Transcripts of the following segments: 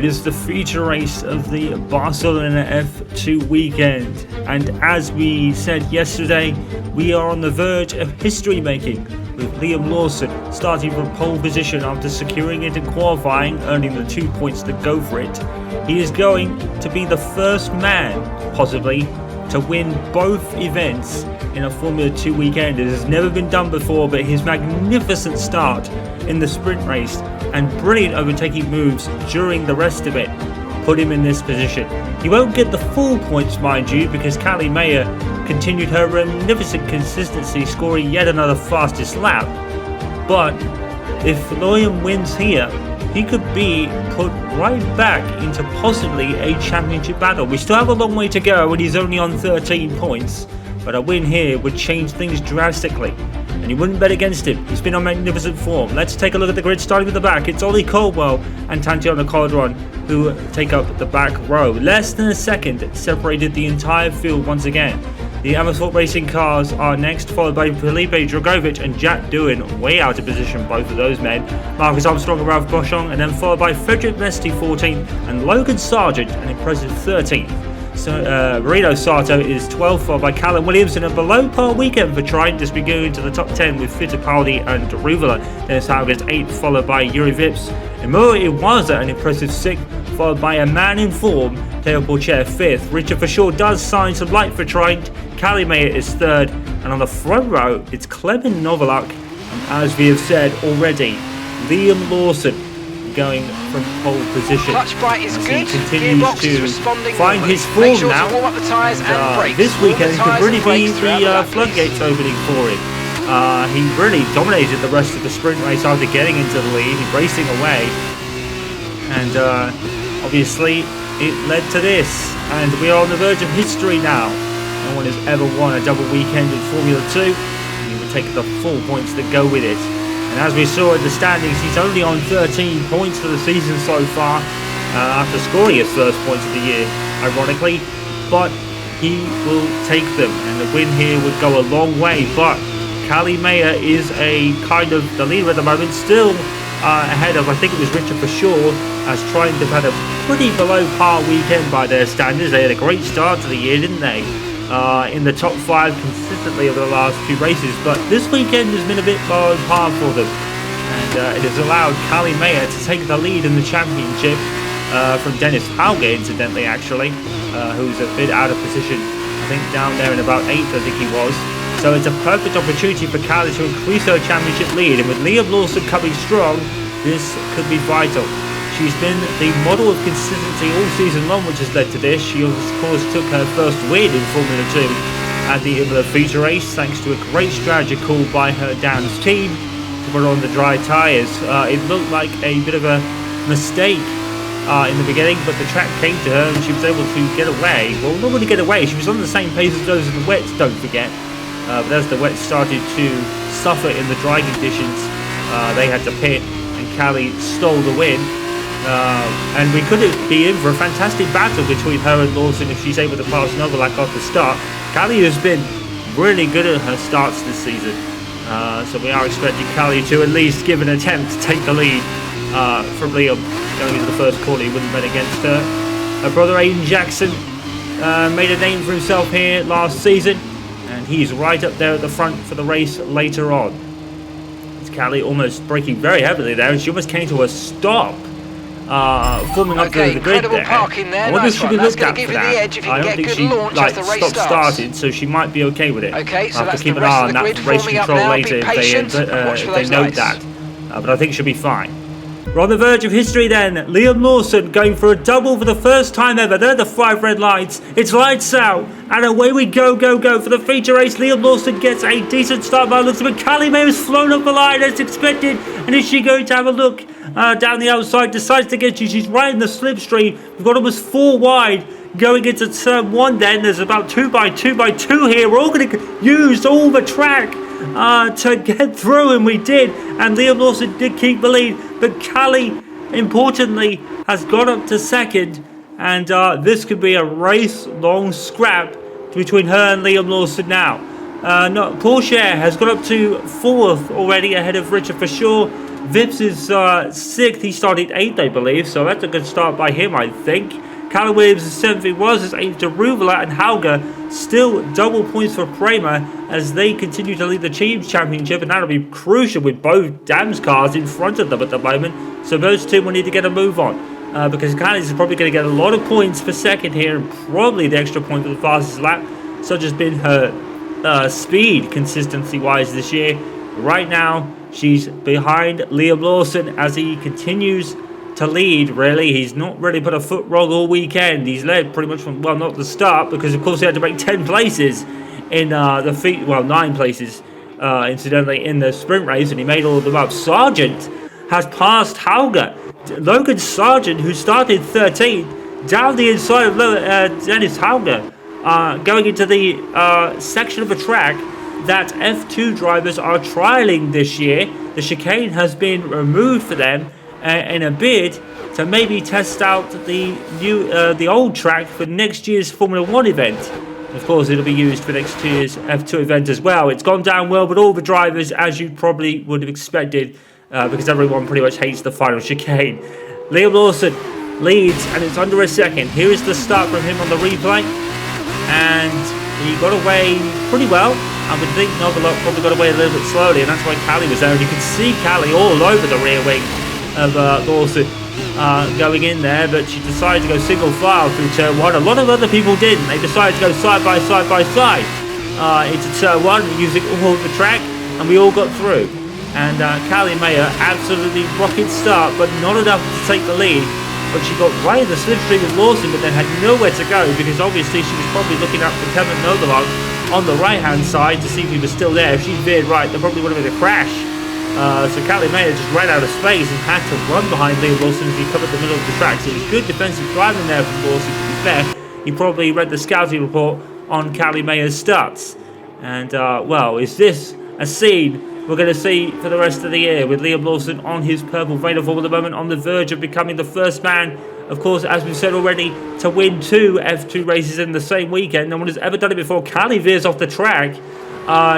It is the feature race of the Barcelona F2 weekend, and as we said yesterday, we are on the verge of history making, with Liam Lawson starting from pole position after securing it in qualifying, earning the 2 points to go for it. He is going to be the first man, possibly, to win both events in a Formula 2 weekend. It has never been done before, but his magnificent start in the sprint race and brilliant overtaking moves during the rest of it put him in this position. He won't get the full points, mind you, because Callie Mayer continued her magnificent consistency, scoring yet another fastest lap. But if Liam wins here, he could be put right back into possibly a championship battle. We still have a long way to go and he's only on 13 points, but a win here would change things drastically. And you wouldn't bet against him. He's been on magnificent form. Let's take a look at the grid starting with the back. It's Ollie Caldwell and Tatiana Calderon who take up the back row. Less than a second separated the entire field once again. The Amuyu Racing cars are next, followed by Felipe Dragovic and Jack Doohan, way out of position, both of those men. Marcus Armstrong and Ralph Boschong, and then followed by Frederick Vesti 14th and Logan Sargent, an impressive 13th. So Marino Sato is 12th, followed by Callum Williamson. A below par weekend for Trident as we go into the top 10 with Fittipaldi and Ruvala. Dennis Hauger is 8th, followed by Yuri Vips. Amuyu Iwasa, an impressive 6th, followed by a man in form, Teo Porcher 5th. Richard Forshaw does sign some light for Trident. Callie Mayer is 3rd, and on the front row it's Clement Novalak, and as we have said already, Liam Lawson going from pole position. Clutch bite is good. He continues to find his form now. This weekend could really be the floodgates opening for him. He really dominated the rest of the sprint race after getting into the lead, racing away, and obviously it led to this, and we are on the verge of history now. No one has ever won a double weekend in Formula 2, and he will take the full points that go with it. And as we saw in the standings, he's only on 13 points for the season so far, after scoring his first points of the year, ironically, but he will take them, and the win here would go a long way. But Callie Mayer is a kind of the leader at the moment, still ahead of, I think it was Richard Forshaw, as Trident have had a pretty below par weekend by their standards. They had a great start to the year, didn't they? In the top 5 consistently over the last 2 races, but this weekend has been a bit below par for them, and it has allowed Callie Mayer to take the lead in the championship from Dennis Hauger, incidentally, actually, who's a bit out of position, I think down there in about 8th, I think he was. So it's a perfect opportunity for Callie to increase her championship lead, and with Liam Lawson coming strong, this could be vital. She's been the model of consistency all season long, which has led to this. She, of course, took her first win in Formula 2 at the Imola feature race, thanks to a great strategy called by her Dan's team to put on the dry tyres. It looked like a bit of a mistake in the beginning, but the track came to her and she was able to get away. Well, not really get away, she was on the same pace as those in the wets, don't forget. But as the wets started to suffer in the dry conditions, they had to pit, and Callie stole the win. And we could be in for a fantastic battle between her and Lawson if she's able to pass Novalak off the start. Callie has been really good at her starts this season, so we are expecting Callie to at least give an attempt to take the lead from Liam going into the first corner. He wouldn't bet against her. Her brother Aiden Jackson made a name for himself here last season, and he's right up there at the front for the race later on. It's Callie almost braking very heavily there, and she almost came to a stop. Forming up the grid there. I wonder if she'll be looked at for that. I don't think she stopped-started, so she might be okay with it. Okay, so I'll have to keep an eye on that race control later if they note that. But I think she'll be fine. We're on the verge of history then. Liam Lawson going for a double for the first time ever. There are the 5 red lights. It's lights out. And away we go for the feature race. Liam Lawson gets a decent start by the looks of it. Callie Mayer has flown up the line as expected. And is she going to have a look down the outside? Decides to get you. She's right in the slipstream. We've got almost 4 wide going into turn 1 then. There's about 2x2x2 here. We're all going to use all the track to get through, and we did. And Liam Lawson did keep the lead. But Callie, importantly, has got up to second, and this could be a race-long scrap between her and Liam Lawson now. Porcher has got up to 4th already, ahead of Richard Forshaw, Vips is 6th. He started 8th, I believe, so that's a good start by him, I think. Callum Williams is 7th. It was his 8th to Ruvela and Hauger. Still double points for Prema as they continue to lead the Teams Championship, and that'll be crucial with both Dams cars in front of them at the moment. So those two will need to get a move on. Because Callis is probably going to get a lot of points for second here, and probably the extra point for the fastest lap. Such has been her speed consistency-wise this year. Right now, she's behind Liam Lawson as he continues to lead, really. He's not really put a foot wrong all weekend. He's led pretty much from, well, not the start, because of course he had to break 10 places in the feet, well, 9 places, incidentally, in the sprint race, and he made all of them up. Sargent has passed Hauger. Logan Sargent, who started 13th, down the inside of Dennis Hauger, going into the section of the track that F2 drivers are trialing this year. The chicane has been removed for them in a bid to maybe test out the old track for next year's Formula 1 event. Of course, it'll be used for next year's F2 event as well. It's gone down well with all the drivers, as you probably would have expected, because everyone pretty much hates the final chicane. Liam Lawson leads, and it's under a second. Here is the start from him on the replay, and he got away pretty well. I would think Novelot probably got away a little bit slowly, and that's why Callie was there. And you can see Callie all over the rear wing of Lawson going in there, but she decided to go single file through turn 1. A lot of other people didn't. They decided to go side by side by side into turn 1 using all of the track, and we all got through. And Callie Mayer absolutely rocket start, but not enough to take the lead. But she got right in the slipstream with Lawson, but then had nowhere to go, because obviously she was probably looking up for Kevin Novelot on the right hand side to see if he was still there. If she veered right, there probably would have been a crash. So Callie Mayer just ran out of space and had to run behind Liam Lawson as he covered the middle of the track. So it was good defensive driving there from Lawson, to be fair. He probably read the scouting report on Callie Mayer's starts. And, well, is this a scene we're going to see for the rest of the year, with Liam Lawson on his purple Vaynerform at the moment, on the verge of becoming the first man, of course, as we've said already, to win 2 F2 races in the same weekend. No one has ever done it before. Callie veers off the track.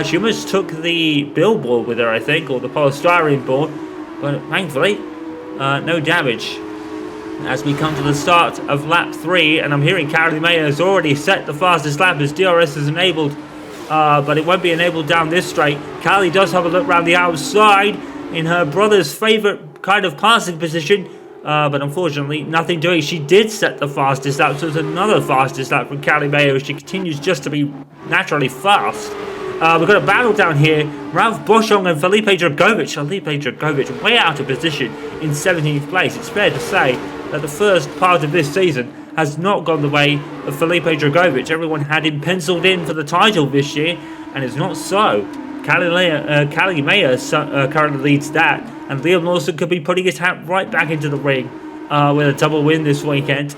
She almost took the billboard with her, I think, or the polystyrene board, but thankfully, no damage. As we come to the start of lap 3, and I'm hearing Callie Mayer has already set the fastest lap as DRS is enabled, but it won't be enabled down this straight. Callie does have a look around the outside in her brother's favourite kind of passing position, but unfortunately nothing doing. She did set the fastest lap, so it's another fastest lap from Callie Mayer as she continues just to be naturally fast. We've got a battle down here. Ralph Boschong and Felipe Dragovic. Felipe Dragovic way out of position in 17th place. It's fair to say that the first part of this season has not gone the way of Felipe Dragovic. Everyone had him penciled in for the title this year, and it's not so. Callie Mayer currently leads that, and Liam Lawson could be putting his hat right back into the ring with a double win this weekend.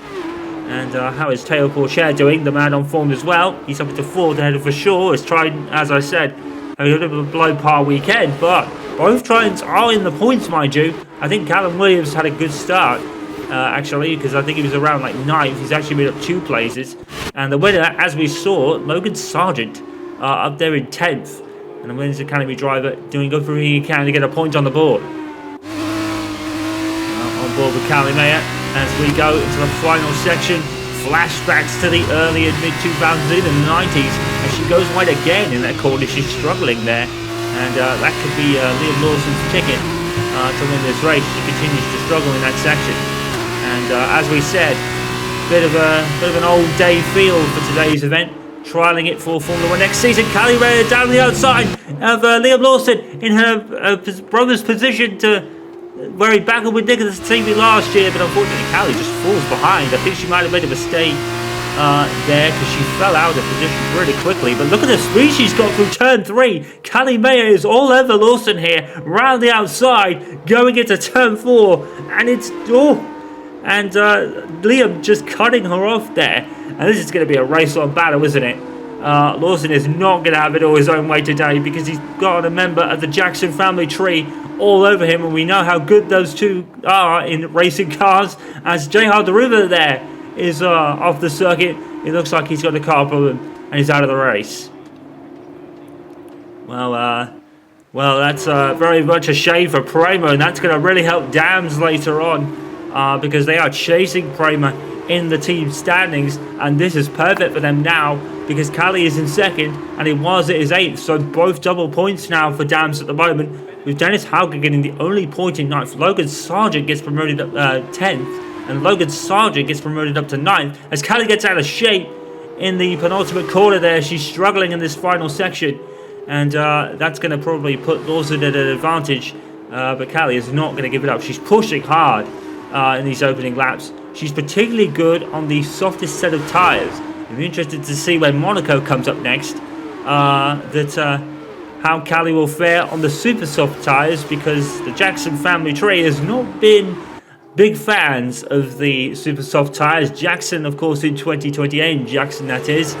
And how is Teo Pourchaire doing? The man on form as well. He's up to 4th ahead of for sure. As Trident, as I said, having a bit of a below par weekend, but both Tridents are in the points, mind you. I think Callum Williams had a good start, actually, because I think he was around like 9th. He's actually made up 2 places. And the winner, as we saw, Logan Sargent, up there in 10th. And the Women's Academy driver doing everything he can to get a point on the board. On board with Callie Mayer as we go into the final section. Flashbacks to the early and mid-2000s, even the 90s, as she goes wide again in that corner. She's struggling there, and that could be Liam Lawson's ticket to win this race. She continues to struggle in that section, and as we said, bit of an old day feel for today's event. Trialling it for Formula 1 next season. Callie Mayer down the outside of Liam Lawson in her brother's position to where he battled with Nicholas TV last year, but unfortunately Callie just falls behind. I think she might have made a mistake there because she fell out of position really quickly. But look at the speed she's got through turn 3. Callie Mayer is all over Lawson here, round the outside, going into turn 4, and it's and Liam just cutting her off there. And this is going to be a race-on battle, isn't it? Lawson is not going to have it all his own way today, because he's got a member of the Jackson family tree all over him, and we know how good those two are in racing cars. As Jehar Daruva there is off the circuit, it looks like he's got a car problem and he's out of the race. Well, Well, that's very much a shame for Prema, and that's going to really help Dams later on because they are chasing Prema in the team standings, and this is perfect for them now because Cali is in second and Iwasa is 8th, so both double points now for Dams at the moment, with Dennis Hauger getting the only point in 9th. Logan Sargent gets promoted up 10th, and Logan Sargent gets promoted up to 9th as Cali gets out of shape in the penultimate corner there. She's struggling in this final section, and that's going to probably put Lawson at an advantage, but Cali is not going to give it up. She's pushing hard in these opening laps. She's particularly good on the softest set of tyres. I'm interested to see when Monaco comes up next, how Cali will fare on the super soft tyres, because the Jackson family tree has not been big fans of the super soft tyres. Jackson, of course, in 2020, Aiden Jackson that is,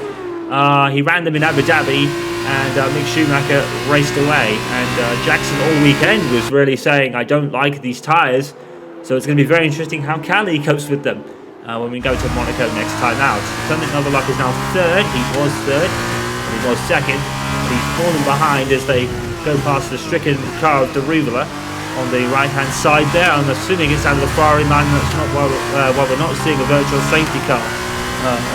he ran them in Abu Dhabi, and Mick Schumacher raced away, and Jackson all weekend was really saying, I don't like these tyres. So it's going to be very interesting how Cali copes with them when we go to Monaco next time out. Clement Novaluk is now 3rd. He was 3rd, and he was 2nd. And he's fallen behind as they go past the stricken car of Deruvula on the right-hand side there. I'm assuming it's out of the firing line. That's not why we're not seeing a virtual safety car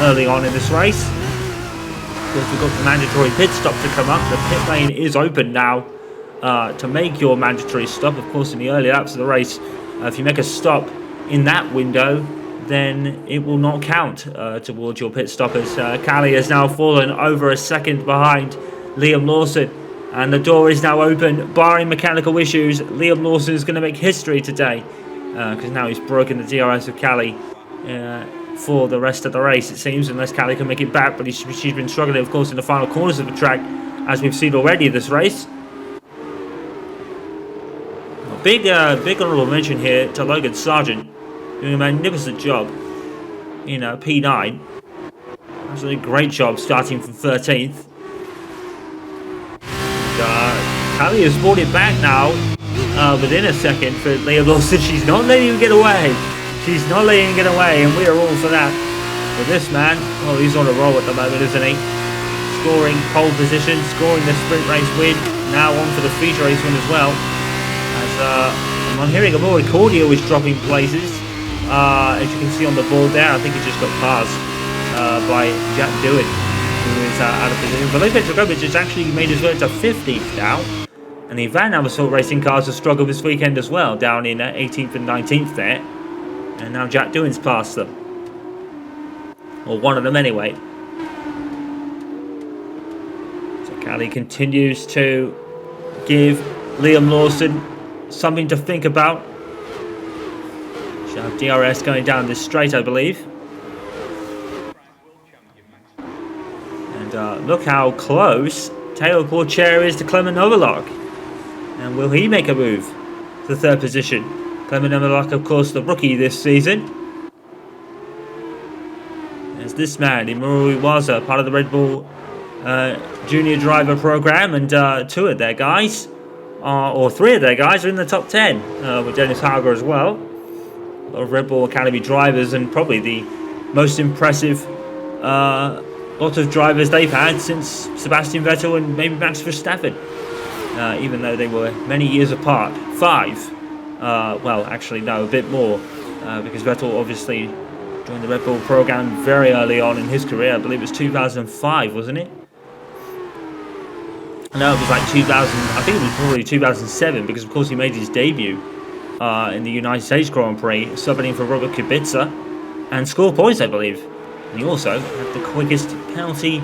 early on in this race. Of course, we've got the mandatory pit stop to come up. The pit lane is open now to make your mandatory stop. Of course, in the early laps of the race, if you make a stop in that window, then it will not count towards your pit stop, as Cali has now fallen over a second behind Liam Lawson, and the door is now open. Barring mechanical issues, Liam Lawson is going to make history today, because now he's broken the DRS of Cali for the rest of the race, it seems, unless Cali can make it back. But she's been struggling, of course, in the final corners of the track, as we've seen already this race. Big honourable mention here to Logan Sargent, doing a magnificent job in P9. Absolutely great job starting from 13th. Cali has brought it back now within a second for Leah Lawson. She's not letting him get away. She's not letting him get away, and we are all for that. But this man, well, he's on a roll at the moment, isn't he? Scoring pole position, scoring the sprint race win, now on for the feature race win as well. I'm hearing Amuyu Iwasa is dropping places, as you can see on the board there. I think he just got passed by Jack Dewitt, who is out of position. Felipe Dragovic has actually made his way to 15th now, and the Van Amersfoort Racing cars have struggled this weekend as well, down in 18th and 19th there, and now Jack Dewitt's passed them, or one of them anyway. So Cali continues to give Liam Lawson something to think about. She'll have DRS going down this straight, I believe. And look how close Teo Porcher is to Clement Novaluk. And will he make a move to the 3rd position? Clement Novaluk, of course, the rookie this season. There's this man, Amuyu Iwasa, part of the Red Bull Junior Driver Program, and 2 of their guys, or 3 of their guys, are in the top 10, with Dennis Hauger as well. A lot of Red Bull Academy drivers, and probably the most impressive lot of drivers they've had since Sebastian Vettel and maybe Max Verstappen, even though they were many years apart. 5. Well, actually, no, a bit more, because Vettel obviously joined the Red Bull program very early on in his career. I believe it was 2005, wasn't it? No, it was like 2000. I think it was probably 2007, because of course he made his debut in the United States Grand Prix, subbing in for Robert Kubica, and scored points, I believe. And he also had the quickest penalty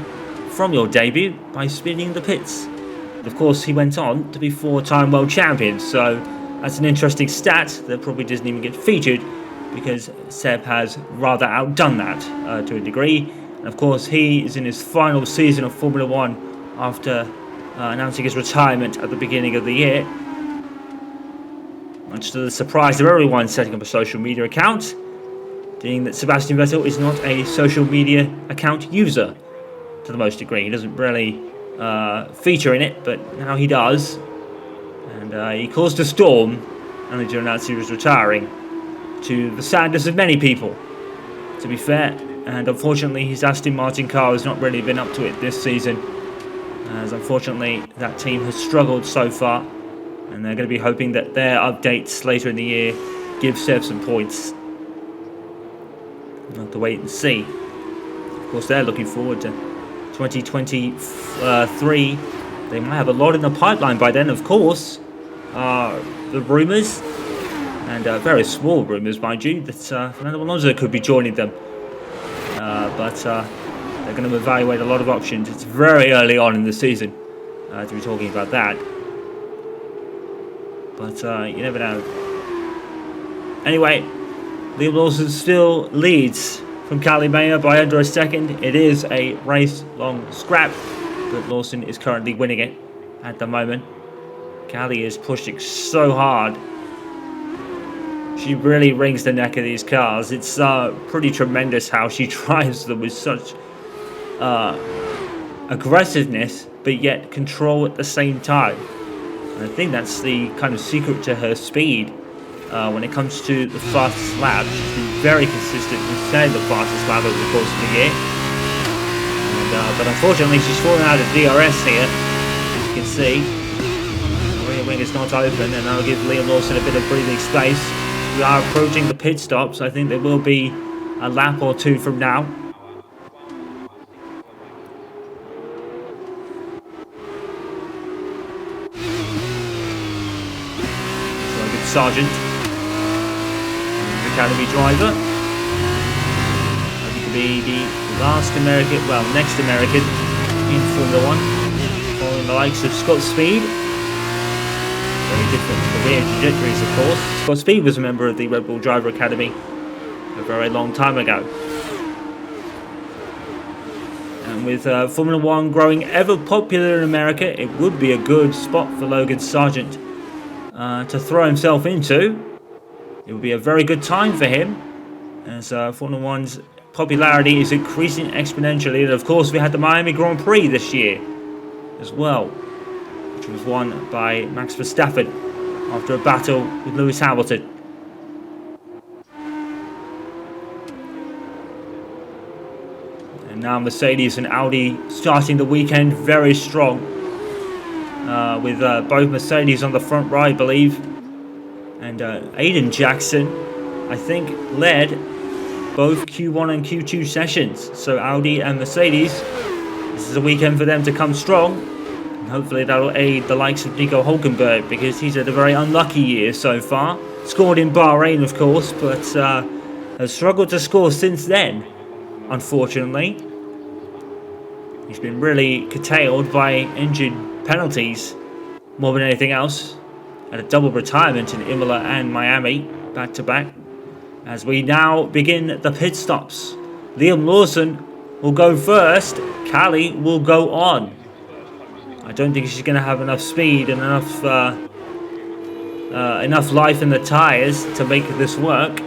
from your debut by spinning the pits. And of course, he went on to be 4-time world champion, so that's an interesting stat that probably doesn't even get featured, because Seb has rather outdone that to a degree. And of course, he is in his final season of Formula 1 after announcing his retirement at the beginning of the year, much to the surprise of everyone setting up a social media account, being that Sebastian Vettel is not a social media account user to the most degree. He doesn't really feature in it, but now he does, and he caused a storm only to announce he was retiring, to the sadness of many people, to be fair. And unfortunately, his Aston Martin car has not really been up to it this season. as unfortunately that team has struggled so far, and they're going to be hoping that their updates later in the year give Sev some points. We'll have to wait and see. Of course, they're looking forward to 2023. They might have a lot in the pipeline by then, of course. The rumours, and very small rumours, mind you, that Fernando Alonso could be joining them. But they're going to evaluate a lot of options. It's very early on in the season to be talking about that. But you never know. Anyway, Liam Lawson still leads from Cali Mayer by under a second. It is a race-long scrap, but Lawson is currently winning it at the moment. Cali is pushing so hard. She really wrings the neck of these cars. It's pretty tremendous how she drives them with such aggressiveness, but yet control at the same time. And I think that's the kind of secret to her speed. When it comes to the fastest lap, she's been very consistent in setting the fastest lap over the course of the year. And, but unfortunately, she's fallen out of DRS here, as you can see. The rear wing is not open, and that'll give Liam Lawson a bit of breathing space. We are approaching the pit stops. I think there will be a lap or two from now. Sargent, Academy driver. He could be the last American, well, next American in Formula 1, following the likes of Scott Speed. Very different career trajectories, of course. Scott Speed was a member of the Red Bull Driver Academy a very long time ago. And with Formula 1 growing ever popular in America, it would be a good spot for Logan Sargent to throw himself into. It would be a very good time for him, as Formula 1's popularity is increasing exponentially. And of course, we had the Miami Grand Prix this year as well, which was won by Max Verstappen after a battle with Lewis Hamilton. And now Mercedes and Audi starting the weekend very strong. With both Mercedes on the front row, I believe, and Aiden Jackson, I think, led both Q1 and Q2 sessions. So Audi and Mercedes, this is a weekend for them to come strong, and hopefully that'll aid the likes of Nico Hülkenberg, because he's had a very unlucky year so far. Scored in Bahrain, of course, but has struggled to score since then, unfortunately. He's been really curtailed by engine penalties more than anything else, and a double retirement in Imola and Miami back to back. As we now begin the pit stops, Liam Lawson will go first. Cali will go on. I don't think she's going to have enough speed and enough life in the tyres to make this work.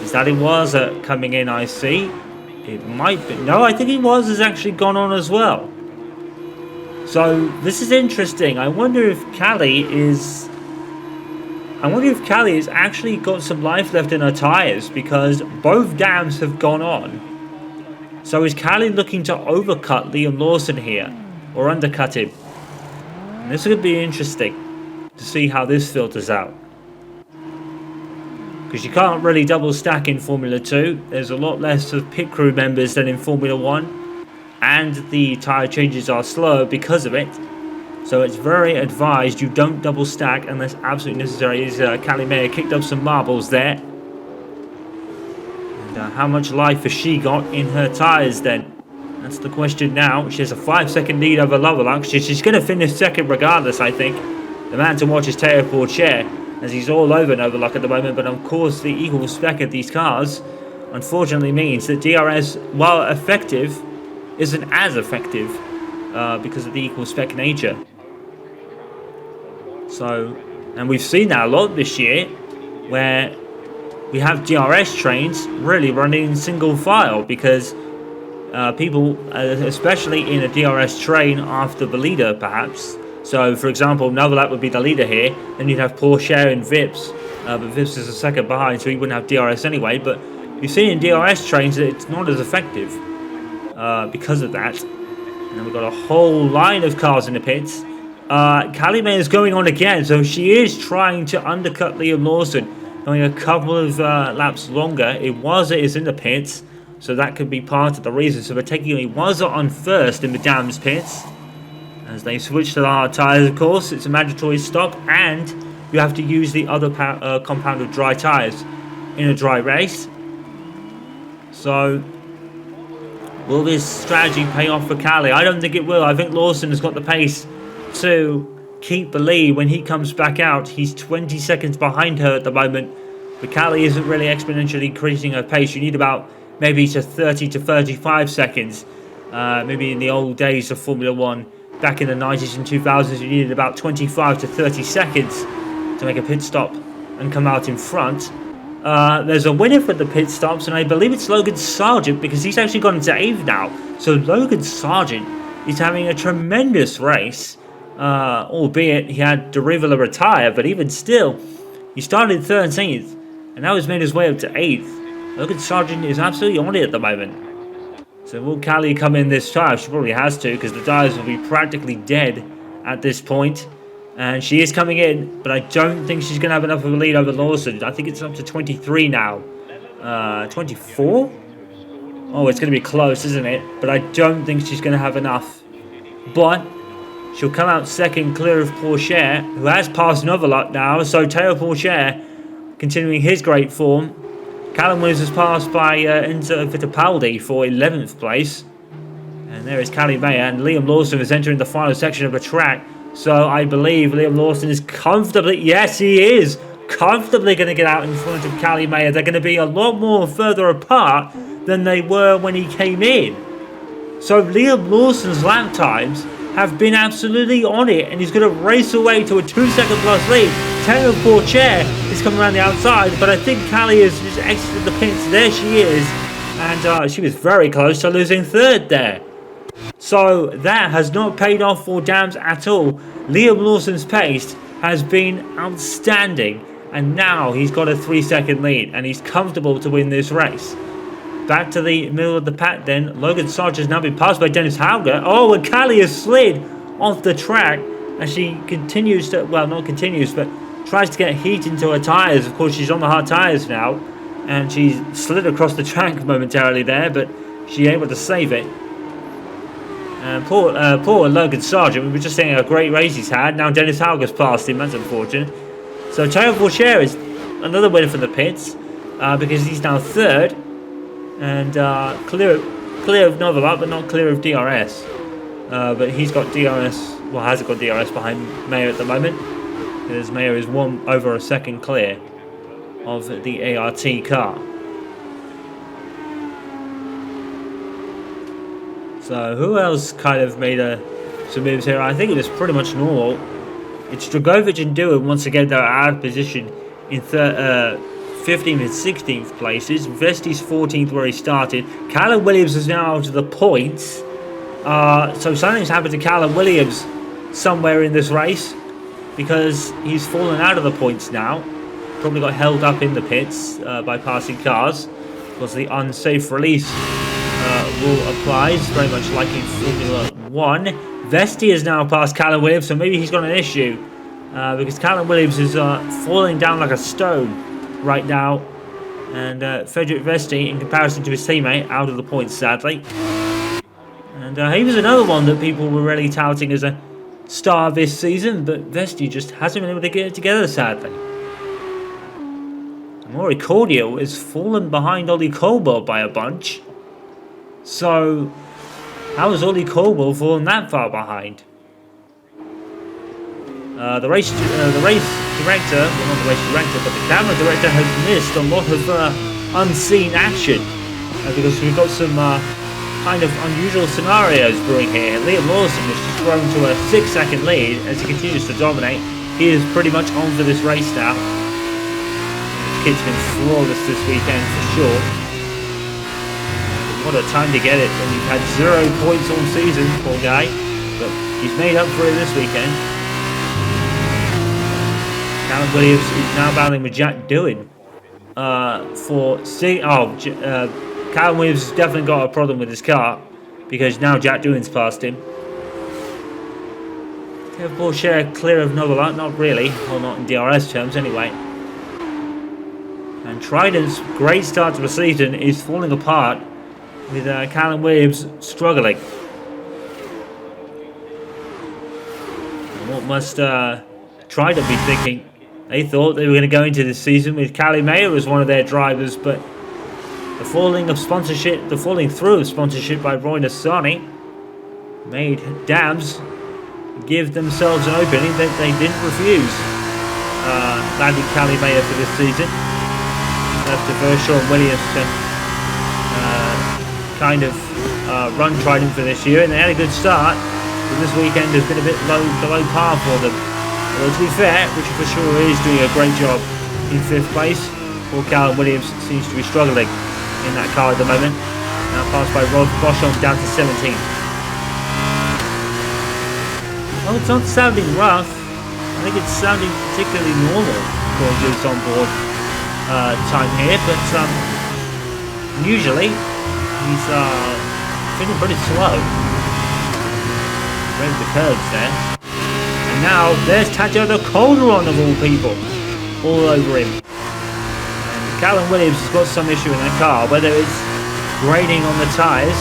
Is that Iwasa coming in? I see. It might be. No, I think Iwasa has actually gone on as well. So this is interesting. I wonder if Cali has actually got some life left in her tyres, because both dams have gone on. So is Cali looking to overcut Liam Lawson here, or undercut him? And this could be interesting to see how this filters out, because you can't really double stack in Formula 2. There's a lot less of pit crew members than in Formula 1. And the tyre changes are slow because of it. So it's very advised you don't double stack unless absolutely necessary. Cali Mayer kicked up some marbles there. And how much life has she got in her tyres then? That's the question now. She has a 5-second lead over Lovelock. She's going to finish second regardless, I think. The man to watch is Teo Porcher, as he's all over Novalok at the moment. But of course, the equal spec of these cars unfortunately means that DRS, while effective, isn't as effective because of the equal spec nature. So, and we've seen that a lot this year, where we have DRS trains really running in single file, because people, especially in a DRS train after the leader perhaps. So for example, Novalak would be the leader here, then you'd have Porcher and Vips, but Vips is a second behind, so he wouldn't have DRS anyway. But you've seen in DRS trains that it's not as effective because of that. And then we've got a whole line of cars in the pits. Callie May is going on again, so she is trying to undercut Liam Lawson, going a couple of laps longer. Iwasa is in the pits, so that could be part of the reason. So we're taking Iwasa on first in the Dams pits. As they switch to the hard tyres, of course, it's a mandatory stop, and you have to use the other compound of dry tyres in a dry race. So will this strategy pay off for Callie? I don't think it will. I think Lawson has got the pace to keep the lead when he comes back out. He's 20 seconds behind her at the moment, but Callie isn't really exponentially increasing her pace. You need about maybe to 30 to 35 seconds. Maybe in the old days of Formula 1, back in the 90s and 2000s, you needed about 25 to 30 seconds to make a pit stop and come out in front. There's a winner for the pit stops, and I believe it's Logan Sargent, because he's actually gone into 8th now. So Logan Sargent is having a tremendous race, albeit he had Derivula retire, but even still, he started 13th, and now he's made his way up to 8th. Logan Sargent is absolutely on it at the moment. So will Callie come in this time? She probably has to, because the tyres will be practically dead at this point. And she is coming in, but I don't think she's going to have enough of a lead over Lawson. I think it's up to 23 now. 24? Oh, it's going to be close, isn't it? But I don't think she's going to have enough. But she'll come out second, clear of Pourchaire, who has passed another lot now. So Teo Pourchaire, continuing his great form. Callum Williams has passed by Enzo Fittipaldi for 11th place. And there is Callie Mayer, and Liam Lawson is entering the final section of the track. So I believe Liam Lawson is comfortably, yes he is, comfortably going to get out in front of Callie Mayer. They're going to be a lot more further apart than they were when he came in. So Liam Lawson's lap times have been absolutely on it, and he's going to race away to a 2-second plus lead. Taylor Pourchaire is coming around the outside, but I think Callie has just exited the pits. There she is, and she was very close to losing 3rd there. So that has not paid off for Dams at all. Liam Lawson's pace has been outstanding, and now he's got a 3-second lead, and he's comfortable to win this race. Back to the middle of the pack then. Logan Sargent has now been passed by Dennis Hauger. Oh, and Callie has slid off the track as she continues to, well, not continues, but tries to get heat into her tyres. Of course, she's on the hard tyres now, and she slid across the track momentarily there, but she's able to save it. Poor Logan Sargent. We were just saying a great race he's had. Now Dennis Hauger's passed him. That's unfortunate. So Taylor Pourchaire is another winner from the pits, because he's now 3rd and clear of Novolat, but not clear of DRS. But he's got DRS. Well, hasn't got DRS behind Mayer at the moment, because Mayer is over a second clear of the ART car. So who else kind of made some moves here? I think it was pretty much normal. It's Dragovic and Dewar once again that are out of position in 15th and 16th places. Vesti's 14th where he started. Callum Williams is now out of the points. So something's happened to Callum Williams somewhere in this race, because he's fallen out of the points now. Probably got held up in the pits by passing cars, because the unsafe release rule applies, very much like in Formula 1. Vesti is now past Callum Williams, so maybe he's got an issue, because Callum Williams is falling down like a stone right now, and Frederick Vesti, in comparison to his teammate, out of the points sadly. And he was another one that people were really touting as a star this season, but Vesti just hasn't been able to get it together sadly. Maury Cordial has fallen behind Ollie Colwell by a bunch. So, how has Ollie Colwell fallen that far behind? The race director, well not the race director, but the camera director has missed a lot of unseen action, because we've got some kind of unusual scenarios brewing here. Liam Lawson has just grown to a 6-second lead as he continues to dominate. He is pretty much on for this race now. This kid's been flawless this weekend for sure. What a time to get it when you've had 0 points all season, poor guy. But he's made up for it this weekend. Callum Williams is now battling with Jack Doohan. Callum Williams has definitely got a problem with his car. because now Jack Doohan's passed him. Have Porsche clear of Novelart? Not really, well, not in DRS terms anyway. And Trident's great start to the season is falling apart with Callum Williams struggling. And what must Trident be thinking? They thought they were going to go into this season with Callie Mayer as one of their drivers, but the falling through of sponsorship by Roy Nassani made Dabs give themselves an opening that they didn't refuse. Landing Callie Mayer for this season. Left to Vershaw and Williams to run Trident for this year, and they had a good start, but this weekend has been a bit below par for them. Although to be fair, Richard Vershaw is doing a great job in 5th place, while Callum Williams seems to be struggling in that car at the moment. Now passed by Rod Boschon down to 17th. Well, it's not sounding rough. I think it's sounding particularly normal according to its onboard time here, but usually he's feeling pretty slow. Right the curves there. And now there's Tadeo Calderon of all people, all over him. And Callum Williams has got some issue in that car, whether it's grading on the tyres.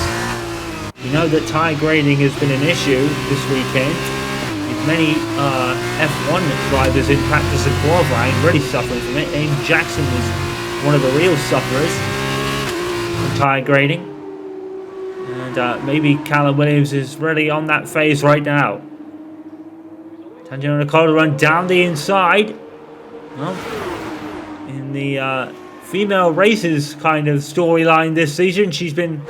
You know that tyre grading has been an issue this weekend. Many F1 drivers in practice and qualifying really suffering from it. Aiden Jackson was one of the real sufferers from tyre grading. And maybe Callum Williams is really on that phase right now. Tangent Ricardo run down the inside. Well, in the female races kind of storyline this season, she's been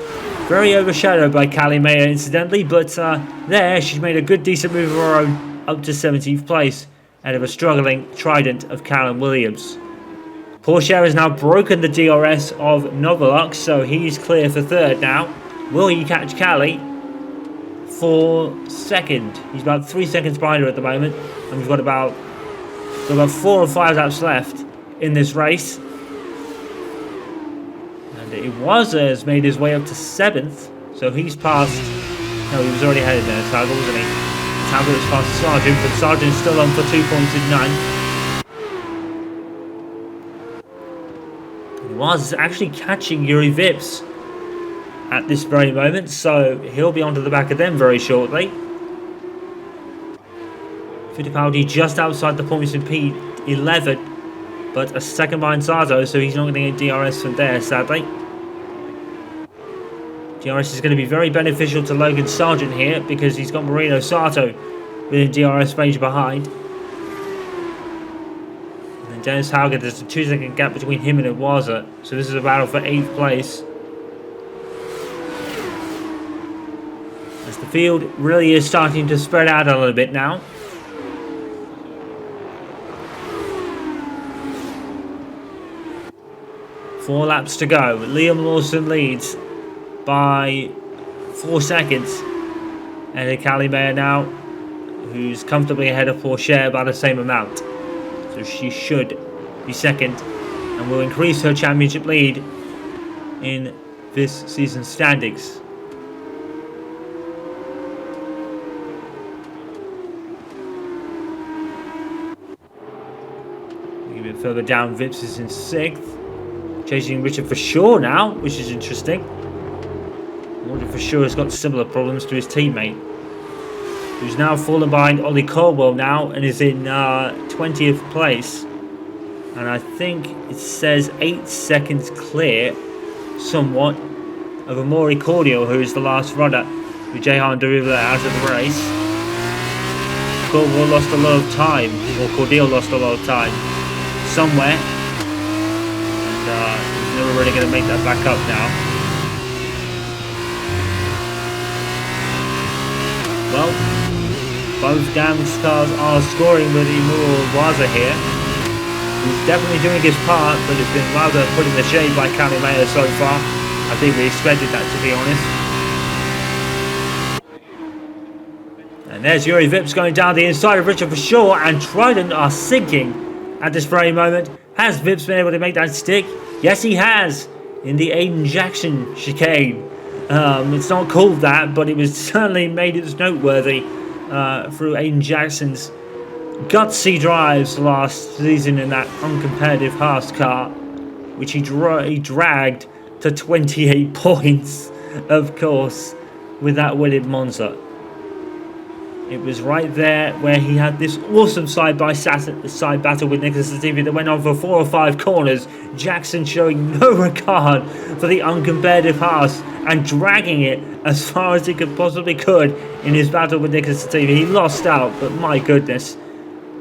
very overshadowed by Callie Mayer incidentally, but there she's made a good decent move of her own up to 17th place out of a struggling Trident of Callum Williams. Porsche has now broken the DRS of Novelux, so he's clear for 3rd now. Will he catch Callie for 2nd? He's about 3 seconds behind her at the moment, and we've got about 4 or 5 laps left in this race. Iwasa has made his way up to 7th, so he's passed. No, he was already headed there, Tiger, wasn't he? Tiger has passed Sargent, but Sargent's still on for 2 points in 9th. Iwasa's actually catching Yuri Vips at this very moment, so he'll be onto the back of them very shortly. Fittipaldi just outside the points in P11, but a second behind Sato, so he's not going to get DRS from there, sadly. DRS is going to be very beneficial to Logan Sargent here because he's got Marino Sato within DRS range behind. And then Dennis Hauger, there's a 2-second gap between him and Iwasa, so this is a battle for 8th place. As the field really is starting to spread out a little bit now. Four laps to go. Liam Lawson leads by 4 seconds. And Callie Mayer now, who's comfortably ahead of Porsche by the same amount. So she should be 2nd and will increase her championship lead in this season's standings. A bit further down, Vips is in 6th. Chasing Richard Vershaw now, which is interesting. Richard Vershaw has got similar problems to his teammate, who's now fallen behind Ollie Caldwell now and is in 20th place. And I think it says 8 seconds clear, somewhat, of Amaury Cordial, who is the last runner, with Jehan Derivla out of the race. Caldwell lost a lot of time, or Cordial lost a lot of time, somewhere. He's never really going to make that back up now. Well, both Dam's cars are scoring with Amuyu Iwasa here. He's definitely doing his part, but it's been rather put in the shade by Callie Mayer so far. I think we expected that, to be honest. And there's Yuri Vips going down the inside of Richard Vershaw, and Trident are sinking at this very moment. Has Vips been able to make that stick? Yes, he has, in the Aiden Jackson chicane. It's not called that, but it was certainly made it noteworthy through Aiden Jackson's gutsy drives last season in that uncompetitive Haas car, which he dragged to 28 points, of course, with that win in Monza. It was right there where he had this awesome side-by-side battle with Nicholas Latifi that went on for 4 or 5 corners. Jackson showing no regard for the uncompetitive Haas and dragging it as far as he possibly could in his battle with Nicholas Latifi. He lost out, but my goodness,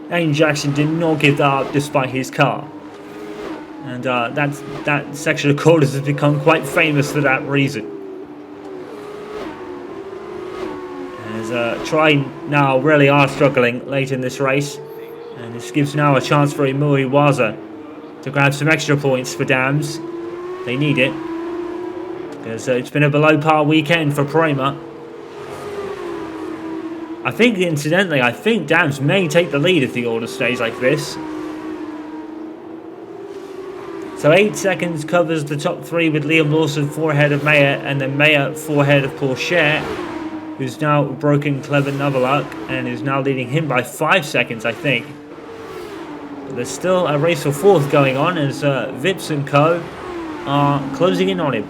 Aiden Jackson did not give that up despite his car. And that section of corners has become quite famous for that reason. Trident now really are struggling late in this race, and this gives now a chance for Amuyu Iwasa to grab some extra points for Dams. They need it, because it's been a below par weekend for Prema. Incidentally, I think Dams may take the lead if the order stays like this. So 8 seconds covers the top 3 with Liam Lawson 4 ahead of Mayer, and then Mayer 4 ahead of Pourchaire, who's now broken Clever Novaluk and is now leading him by 5 seconds, I think. But there's still a race for 4th going on as Vips and Co are closing in on him.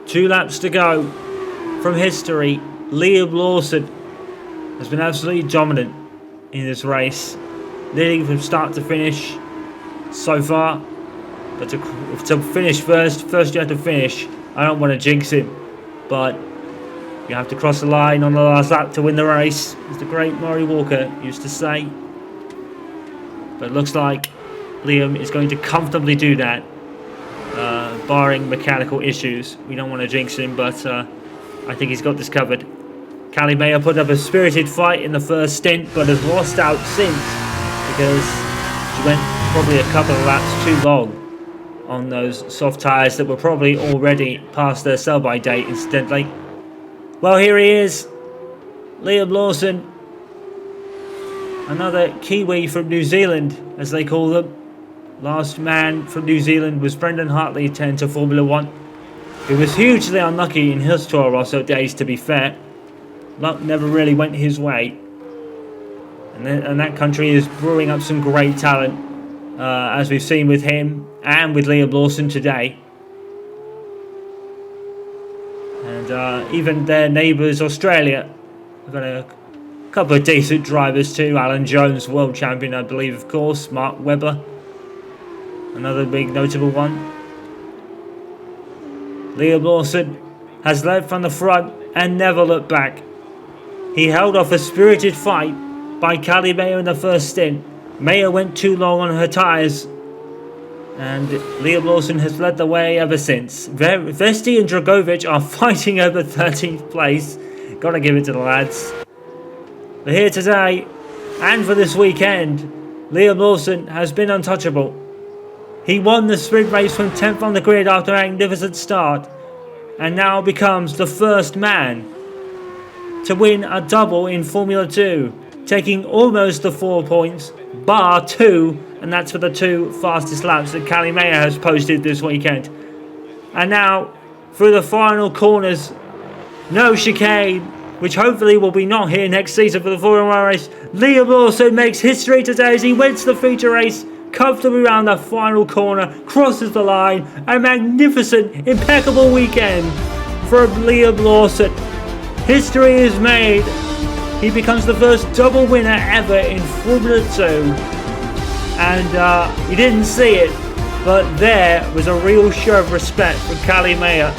Two laps to go from history. Liam Lawson has been absolutely dominant in this race, leading from start to finish so far. But to finish first you have to finish. I don't want to jinx him, but you have to cross the line on the last lap to win the race, as the great Murray Walker used to say. But it looks like Liam is going to comfortably do that, barring mechanical issues. We don't want to jinx him, but I think he's got this covered. Callie Mayer put up a spirited fight in the first stint, but has lost out since because she went probably a couple of laps too long on those soft tyres that were probably already past their sell-by date, incidentally. Well, here he is, Liam Lawson, another Kiwi from New Zealand, as they call them. Last man from New Zealand was Brendan Hartley, 10 to Formula 1. He was hugely unlucky in his Toro Rosso days, to be fair. Luck never really went his way. And that country is brewing up some great talent, as we've seen with him and with Liam Lawson today. And even their neighbours, Australia, have got a couple of decent drivers too. Alan Jones, world champion, I believe, of course. Mark Webber, another big notable one. Liam Lawson has led from the front and never looked back. He held off a spirited fight by Callie Mayer in the first stint. Mayer went too long on her tyres, and Liam Lawson has led the way ever since. Vesti and Dragovic are fighting over 13th place. Gotta give it to the lads. But here today, and for this weekend, Liam Lawson has been untouchable. He won the sprint race from 10th on the grid after a magnificent start, and now becomes the first man to win a double in Formula 2, taking almost the 4 points, bar 2, and that's for the 2 fastest laps that Callie Mayer has posted this weekend. And now, through the final corners, no chicane, which hopefully will be not here next season for the Formula 1 race. Liam Lawson makes history today as he wins the feature race, comfortably around the final corner, crosses the line. A magnificent, impeccable weekend for Liam Lawson. History is made. He becomes the first double winner ever in Formula 2. And you didn't see it, but there was a real show of respect for Callie Mayer,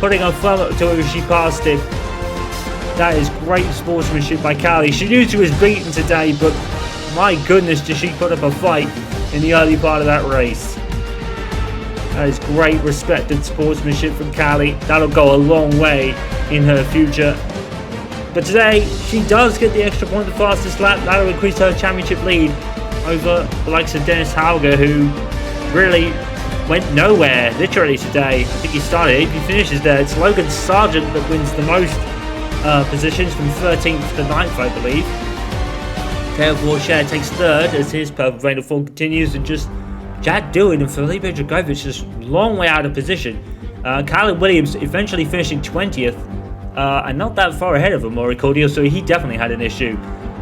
putting her thumb up to her as she passed him. That is great sportsmanship by Callie. She knew she was beaten today, but my goodness, did she put up a fight in the early part of that race. That is great respect and sportsmanship from Callie. That'll go a long way in her future. But today, she does get the extra point, the fastest lap. That'll increase her championship lead over the likes of Dennis Hauger, who really went nowhere, literally, today. I think he started 8th, he finishes there. It's Logan Sargent that wins the most positions, from 13th to 9th, I believe. Pourchaire takes 3rd as his purple vein of form continues, and just Jack Doohan and Felipe Dragovich just long way out of position. Kylan Williams eventually finishing 20th, and not that far ahead of him, Maury Cordial, so he definitely had an issue.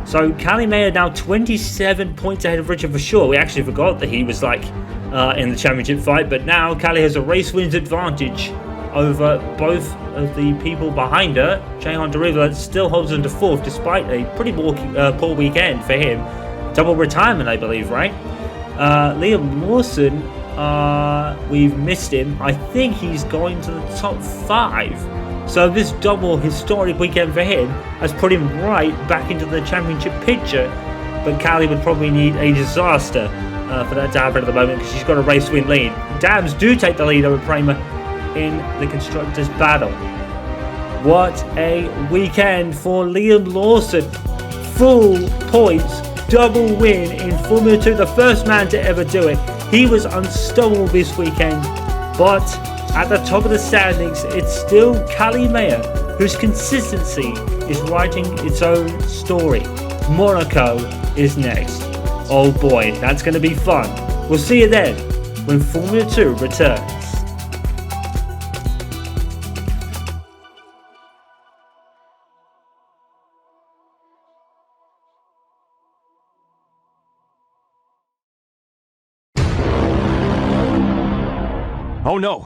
So Callie Mayer now 27 points ahead of Richard Verschoor. We actually forgot that he was like in the championship fight, but now Callie has a race wins advantage over both of the people behind her. Jehan Deriva still holds on to 4th despite a pretty poor weekend for him. Double retirement, I believe, right? Liam Lawson, we've missed him. I think he's going to the top 5. So this double historic weekend for him has put him right back into the championship picture. But Callie would probably need a disaster for that to happen at the moment, because she's got a race win lead. Dams do take the lead over Prema in the Constructors' battle. What a weekend for Liam Lawson. Full points, double win in Formula 2, the first man to ever do it. He was unstoppable this weekend, but at the top of the standings, it's still Callie Mayer, whose consistency is writing its own story. Monaco is next. Oh boy, that's going to be fun. We'll see you then when Formula 2 returns. Oh no!